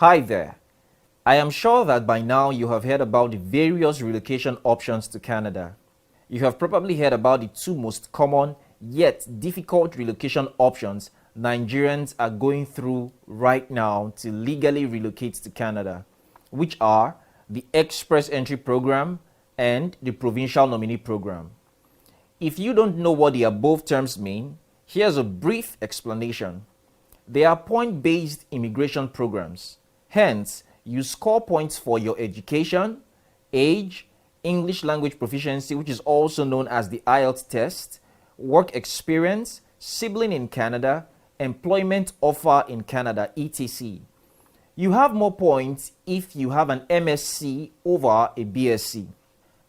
Hi there. I am sure that by now you have heard about the various relocation options to Canada. You have probably heard about the two most common yet difficult relocation options Nigerians are going through right now to legally relocate to Canada, which are the Express Entry Program and the Provincial Nominee Program. If you don't know what the above terms mean, here's a brief explanation. They are point-based immigration programs. Hence, you score points for your education, age, English language proficiency, which is also known as the IELTS test, work experience, sibling in Canada, employment offer in Canada, etc. You have more points if you have an MSc over a BSc.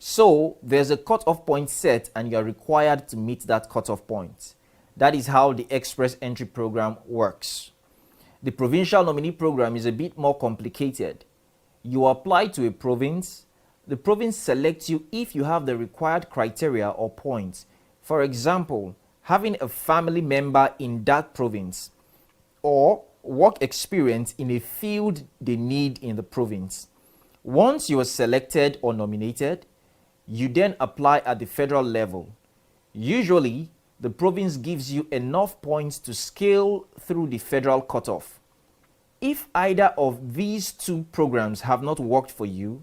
So, there's a cutoff point set and you are required to meet that cutoff point. That is how the Express Entry Program works. The Provincial Nominee Program is a bit more complicated. You apply to a province. The province selects you if you have the required criteria or points. For example, having a family member in that province or work experience in a field they need in the province. Once you are selected or nominated, you then apply at the federal level. Usually, the province gives you enough points to scale through the federal cutoff. If either of these two programs have not worked for you,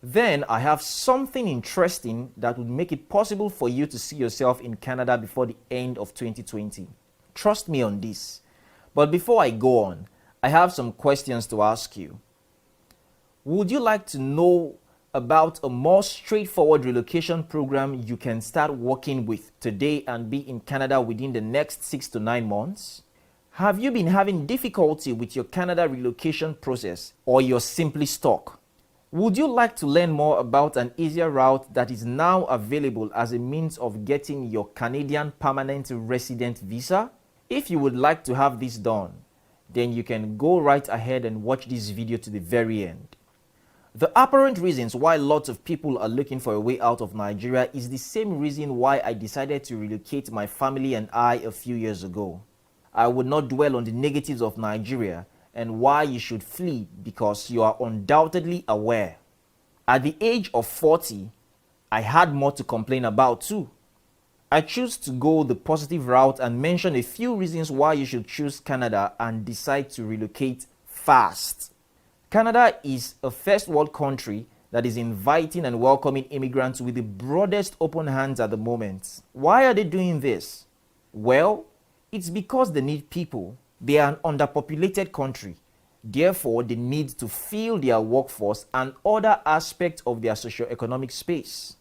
then I have something interesting that would make it possible for you to see yourself in Canada before the end of 2020. Trust me on this. But before I go on, I have some questions to ask you. Would you like to know about a more straightforward relocation program you can start working with today and be in Canada within the next 6 to 9 months? Have you been having difficulty with your Canada relocation process or you're simply stuck? Would you like to learn more about an easier route that is now available as a means of getting your Canadian permanent resident visa? If you would like to have this done, then you can go right ahead and watch this video to the very end. The apparent reasons why lots of people are looking for a way out of Nigeria is the same reason why I decided to relocate my family and I a few years ago. I would not dwell on the negatives of Nigeria and why you should flee because you are undoubtedly aware. At the age of 40, I had more to complain about too. I choose to go the positive route and mention a few reasons why you should choose Canada and decide to relocate fast. Canada is a first world country that is inviting and welcoming immigrants with the broadest open hands at the moment. Why are they doing this? Well, it's because they need people. They are an underpopulated country. Therefore, they need to fill their workforce and other aspects of their socio-economic space.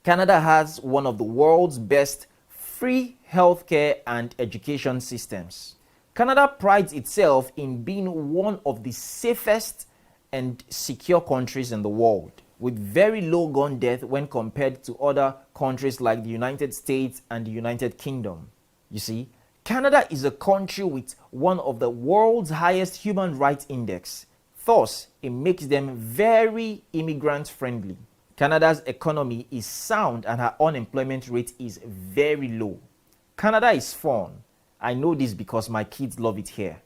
Canada has one of the world's best free healthcare and education systems. Canada prides itself in being one of the safest and secure countries in the world, with very low gun death when compared to other countries like the United States and the United Kingdom. You see, Canada is a country with one of the world's highest human rights index. Thus, it makes them very immigrant friendly. Canada's economy is sound and her unemployment rate is very low. Canada is fun. I know this because my kids love it here.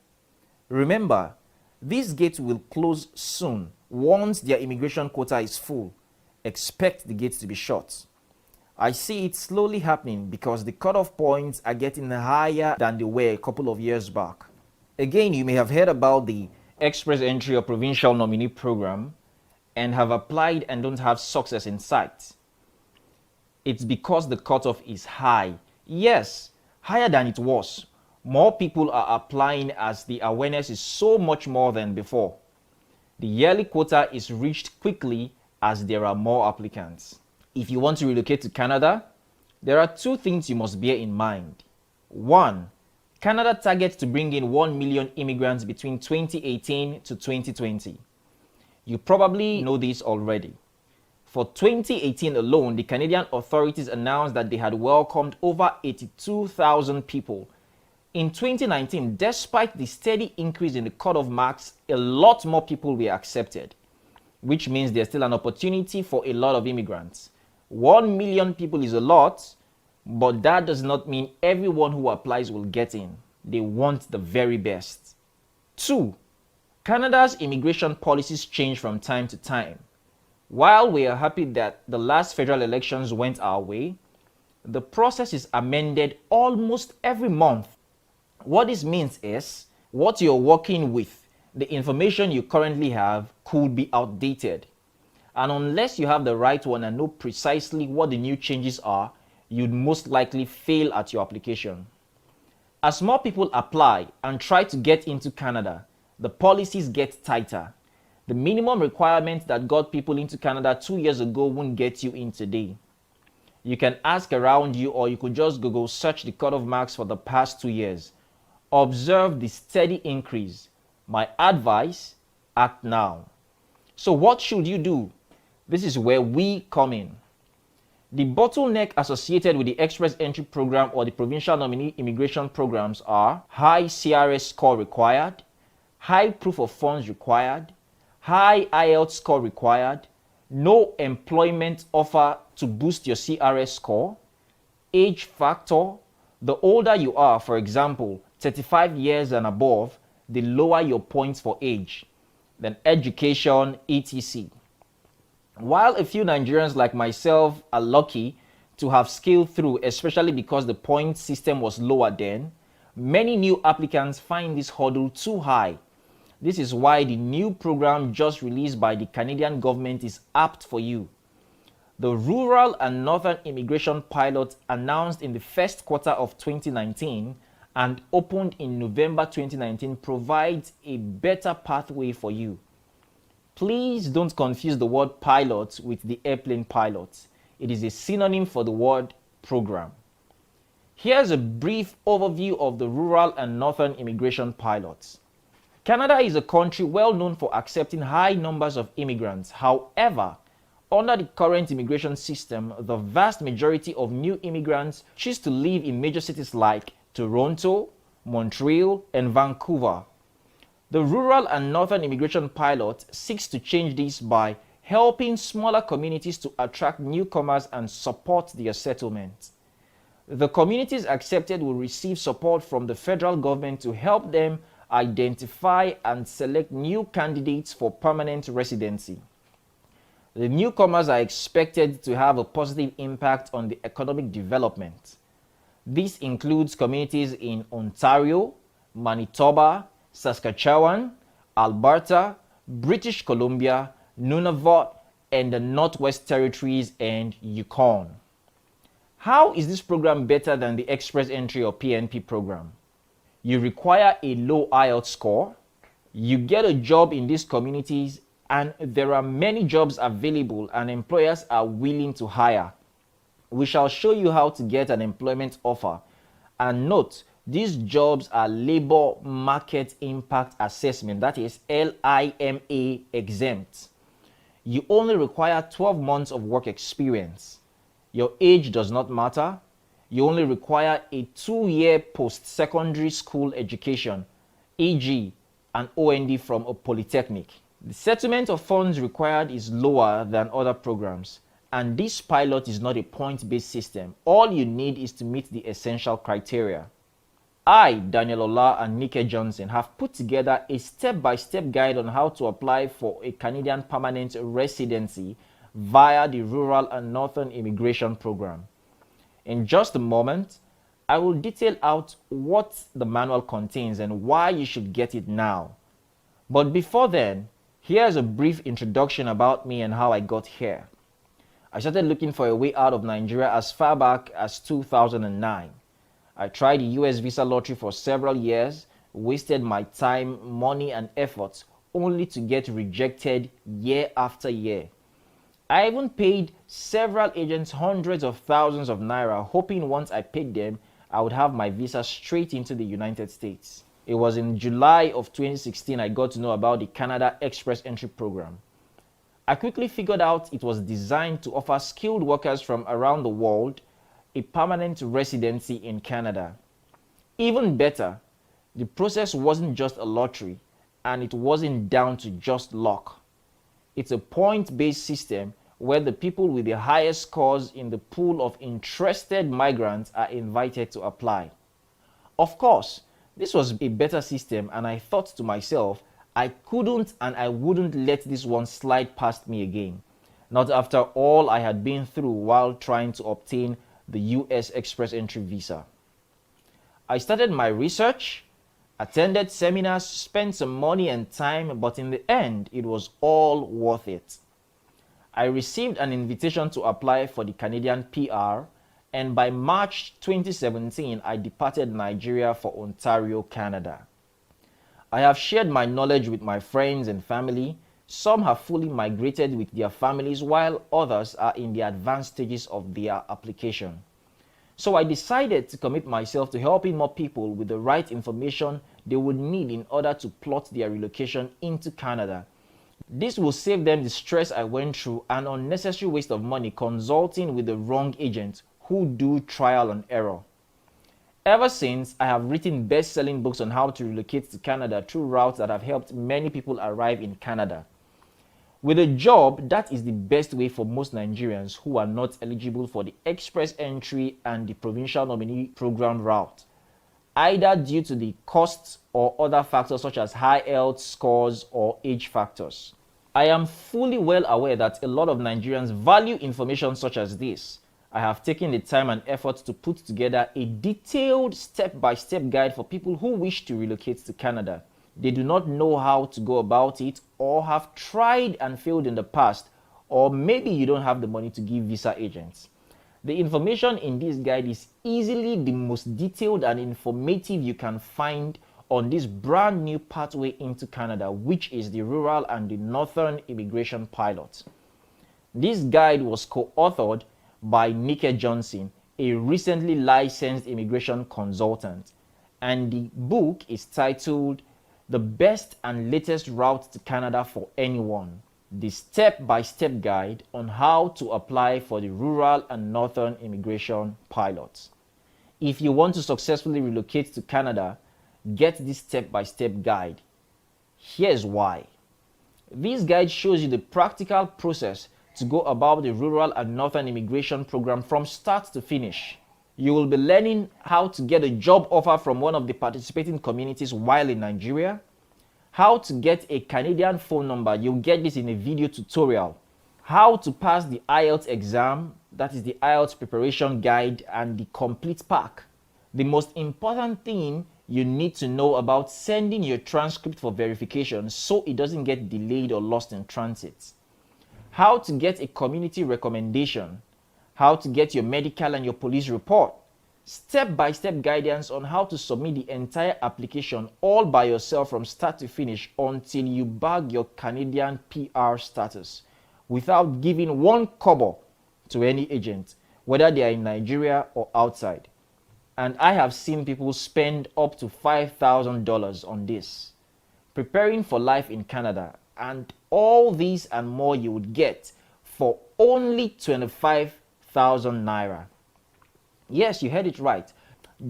Remember, these gates will close soon once their immigration quota is full. Expect the gates to be shut. I see it slowly happening because the cutoff points are getting higher than they were a couple of years back. Again, you may have heard about the Express Entry or Provincial Nominee Program and have applied and don't have success in sight. It's because the cutoff is high. Yes, higher than it was. More people are applying as the awareness is so much more than before. The yearly quota is reached quickly as there are more applicants. If you want to relocate to Canada, there are two things you must bear in mind. One, Canada targets to bring in 1 million immigrants between 2018 to 2020. You probably know this already. For 2018 alone, the Canadian authorities announced that they had welcomed over 82,000 people. In 2019, despite the steady increase in the cutoff marks, a lot more people were accepted, which means there's still an opportunity for a lot of immigrants. 1 million people is a lot, but that does not mean everyone who applies will get in. They want the very best. 2, Canada's immigration policies change from time to time. While we are happy that the last federal elections went our way, the process is amended almost every month. What this means is, what you're working with, the information you currently have, could be outdated. And unless you have the right one and know precisely what the new changes are, you'd most likely fail at your application. As more people apply and try to get into Canada, the policies get tighter. The minimum requirement that got people into Canada 2 years ago won't get you in today. You can ask around you, or you could just Google search the cutoff marks for the past 2 years. Observe the steady increase. My advice, act now. So what should you do? This is where we come in. The bottleneck associated with the Express Entry Program or the Provincial Nominee Immigration Programs are high CRS score required, high proof of funds required, high IELTS score required, no employment offer to boost your CRS score, age factor. The older you are, for example, 35 years and above, the lower your points for age, then education, etc. While a few Nigerians like myself are lucky to have scaled through, especially because the point system was lower then, many new applicants find this hurdle too high. This is why the new program just released by the Canadian government is apt for you. The Rural and Northern Immigration Pilot, announced in the first quarter of 2019 and opened in November 2019, provides a better pathway for you. Please don't confuse the word pilot with the airplane pilot. It is a synonym for the word program. Here's a brief overview of the Rural and Northern Immigration Pilots. Canada is a country well known for accepting high numbers of immigrants. However, under the current immigration system, the vast majority of new immigrants choose to live in major cities like Toronto, Montreal, and Vancouver. The Rural and Northern Immigration Pilot seeks to change this by helping smaller communities to attract newcomers and support their settlement. The communities accepted will receive support from the federal government to help them identify and select new candidates for permanent residency. The newcomers are expected to have a positive impact on the economic development. This includes communities in Ontario, Manitoba, Saskatchewan, Alberta, British Columbia, Nunavut, and the Northwest Territories and Yukon. How is this program better than the Express Entry or PNP program? You require a low IELTS score, you get a job in these communities, and there are many jobs available and employers are willing to hire. We shall show you how to get an employment offer. And note, these jobs are Labor Market Impact Assessment, that is LIMA exempt. You only require 12 months of work experience. Your age does not matter. You only require a 2-year post-secondary school education, e.g. an OND from a polytechnic. The settlement of funds required is lower than other programs, and this pilot is not a point-based system. All you need is to meet the essential criteria. I, Daniel Ola and Nike Johnson, have put together a step-by-step guide on how to apply for a Canadian permanent residency via the Rural and Northern Immigration Program. In just a moment, I will detail out what the manual contains and why you should get it now. But before then, here's a brief introduction about me and how I got here. I started looking for a way out of Nigeria as far back as 2009. I tried the US visa lottery for several years, wasted my time, money, and efforts only to get rejected year after year. I even paid several agents hundreds of thousands of naira, hoping once I paid them, I would have my visa straight into the United States. It was in July of 2016 I got to know about the Canada Express Entry Program. I quickly figured out it was designed to offer skilled workers from around the world a permanent residency in Canada. Even better, the process wasn't just a lottery, and it wasn't down to just luck. It's a point-based system where the people with the highest scores in the pool of interested migrants are invited to apply. Of course, this was a better system, and I thought to myself, I couldn't and I wouldn't let this one slide past me again. Not after all I had been through while trying to obtain the US Express Entry visa. I started my research, attended seminars, spent some money and time, but in the end, it was all worth it. I received an invitation to apply for the Canadian PR, and by March 2017, I departed Nigeria for Ontario, Canada. I have shared my knowledge with my friends and family. Some have fully migrated with their families, while others are in the advanced stages of their application. So I decided to commit myself to helping more people with the right information they would need in order to plot their relocation into Canada. This will save them the stress I went through and unnecessary waste of money consulting with the wrong agent who do trial and error. Ever since, I have written best-selling books on how to relocate to Canada through routes that have helped many people arrive in Canada. With a job, that is the best way for most Nigerians who are not eligible for the Express Entry and the Provincial Nominee Program route, either due to the costs or other factors such as high health scores or age factors. I am fully well aware that a lot of Nigerians value information such as this. I have taken the time and effort to put together a detailed step-by-step guide for people who wish to relocate to Canada. They do not know how to go about it, or have tried and failed in the past, or maybe you don't have the money to give visa agents. The information in this guide is easily the most detailed and informative you can find on this brand new pathway into Canada, which is the Rural and the Northern Immigration Pilot. This guide was co-authored by Nike Johnson, a recently licensed immigration consultant, and the book is titled The Best and Latest Route to Canada for Anyone, the step-by-step guide on how to apply for the Rural and Northern Immigration Pilot. If you want to successfully relocate to Canada, get this step-by-step guide. Here's why. This guide shows you the practical process to go about the Rural and Northern Immigration Program from start to finish. You will be learning how to get a job offer from one of the participating communities while in Nigeria, how to get a Canadian phone number, you'll get this in a video tutorial, how to pass the IELTS exam, that is the IELTS preparation guide and the complete pack. The most important thing you need to know about sending your transcript for verification so it doesn't get delayed or lost in transit. How to get a community recommendation, how to get your medical and your police report, step-by-step guidance on how to submit the entire application all by yourself from start to finish until you bag your Canadian PR status without giving one kobo to any agent, whether they are in Nigeria or outside. And I have seen people spend up to $5,000 on this. Preparing for life in Canada, and all these and more you would get for only 25,000 naira. Yes, you heard it right.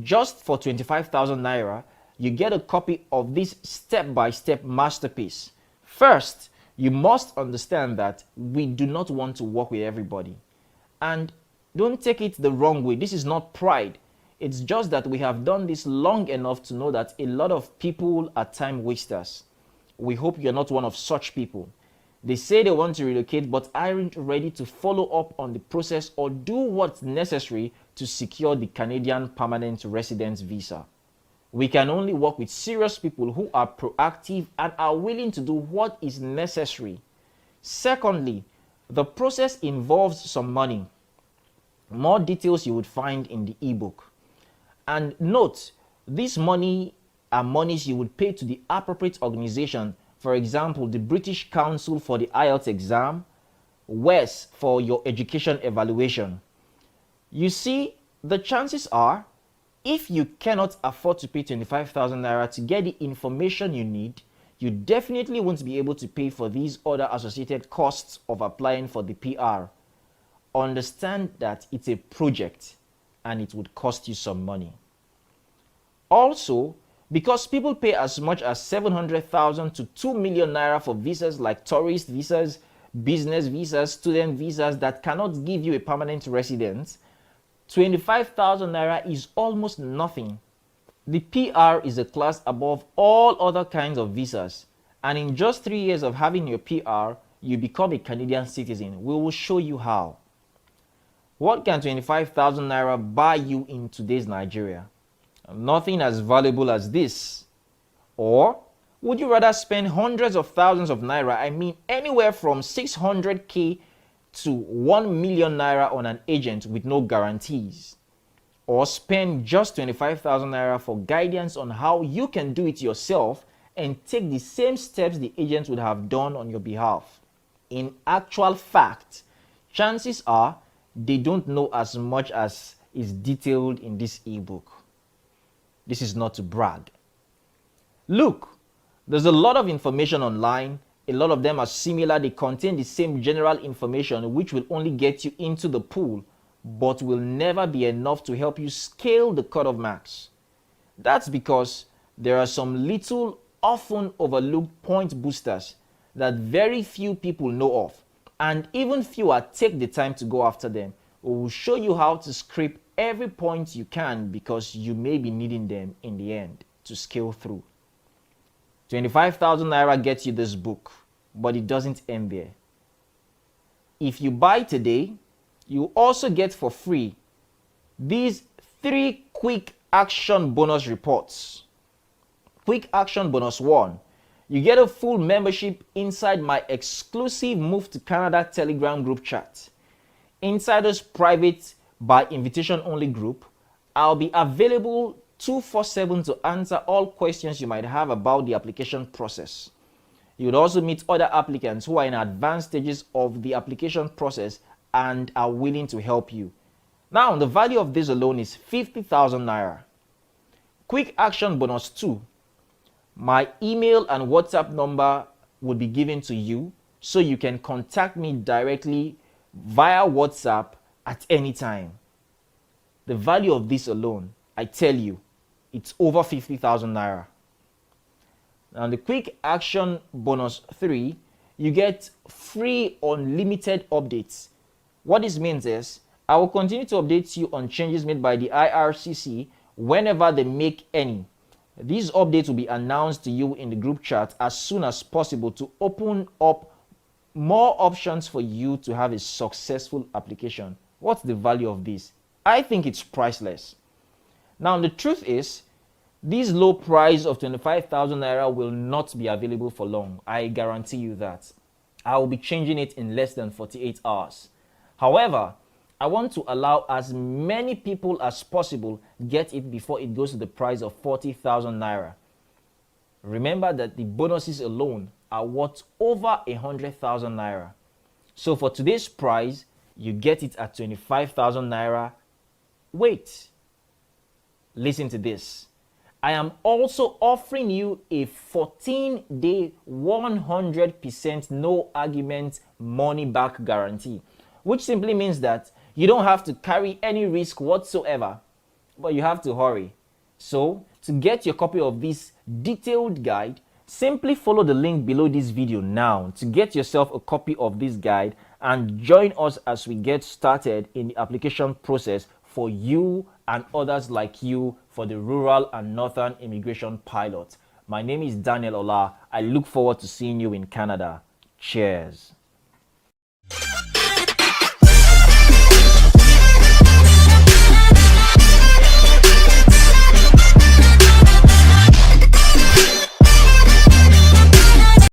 Just for 25,000 naira, you get a copy of this step-by-step masterpiece. First, you must understand that we do not want to work with everybody. And don't take it the wrong way. This is not pride. It's just that we have done this long enough to know that a lot of people are time wasters. We hope you're not one of such people. They say they want to relocate but aren't ready to follow up on the process or do what's necessary to secure the Canadian permanent residence visa. We can only work with serious people who are proactive and are willing to do what is necessary. Secondly, the process involves some money. More details you would find in the ebook. And note, this money are monies you would pay to the appropriate organization. For example, the British Council for the IELTS exam, WES for your education evaluation. You see, the chances are, if you cannot afford to pay 25,000 naira to get the information you need, you definitely won't be able to pay for these other associated costs of applying for the PR. Understand that it's a project and it would cost you some money. Also, because people pay as much as 700,000 to 2 million naira for visas like tourist visas, business visas, student visas that cannot give you a permanent residence, 25,000 naira is almost nothing. The PR is a class above all other kinds of visas, And in just 3 years of having your PR, you become a Canadian citizen. We will show you how. What can 25,000 naira buy you in today's Nigeria? Nothing as valuable as this. Or would you rather spend hundreds of thousands of naira, I mean anywhere from 600k to 1 million naira on an agent with no guarantees? Or spend just 25,000 naira for guidance on how you can do it yourself and take the same steps the agent would have done on your behalf? In actual fact, chances are they don't know as much as is detailed in this ebook. This is not to brag. Look, there's a lot of information online. A lot of them are similar. They contain the same general information which will only get you into the pool, but will never be enough to help you scale the cutoff marks. That's because there are some little, often overlooked point boosters that very few people know of, and even fewer take the time to go after them. We will show you how to scrape every point you can because you may be needing them in the end to scale through. 25,000 naira gets you this book, but it doesn't end there. If you buy today, you also get for free these 3 quick action bonus reports. Quick action bonus 1. You get a full membership inside my exclusive Move to Canada Telegram group chat. Inside this private by invitation only group, I'll be available 24/7 to answer all questions you might have about the application process. You'd also meet other applicants who are in advanced stages of the application process and are willing to help you. Now, the value of this alone is 50,000 naira. Quick action bonus 2. My email and WhatsApp number will be given to you so you can contact me directly via WhatsApp at any time. The value of this alone, I tell you, it's over 50,000 naira. Now, the quick action bonus 3, you get free unlimited updates. What this means is I will continue to update you on changes made by the IRCC whenever they make any. These updates will be announced to you in the group chat as soon as possible to open up more options for you to have a successful application. What's the value of this? I think it's priceless. Now, the truth is, this low price of 25,000 naira will not be available for long. I guarantee you that. I will be changing it in less than 48 hours. However, I want to allow as many people as possible get it before it goes to the price of 40,000 naira. Remember that the bonuses alone are worth over 100,000 naira. So for today's price, you get it at 25,000 naira. Wait, listen to this. I am also offering you a 14-day 100% no argument money back guarantee, which simply means that you don't have to carry any risk whatsoever, but you have to hurry. So, to get your copy of this detailed guide, simply follow the link below this video now to get yourself a copy of this guide and join us as we get started in the application process for you and others like you for the rural and northern immigration pilot. My name is Daniel Ola. I look forward to seeing you in Canada. Cheers.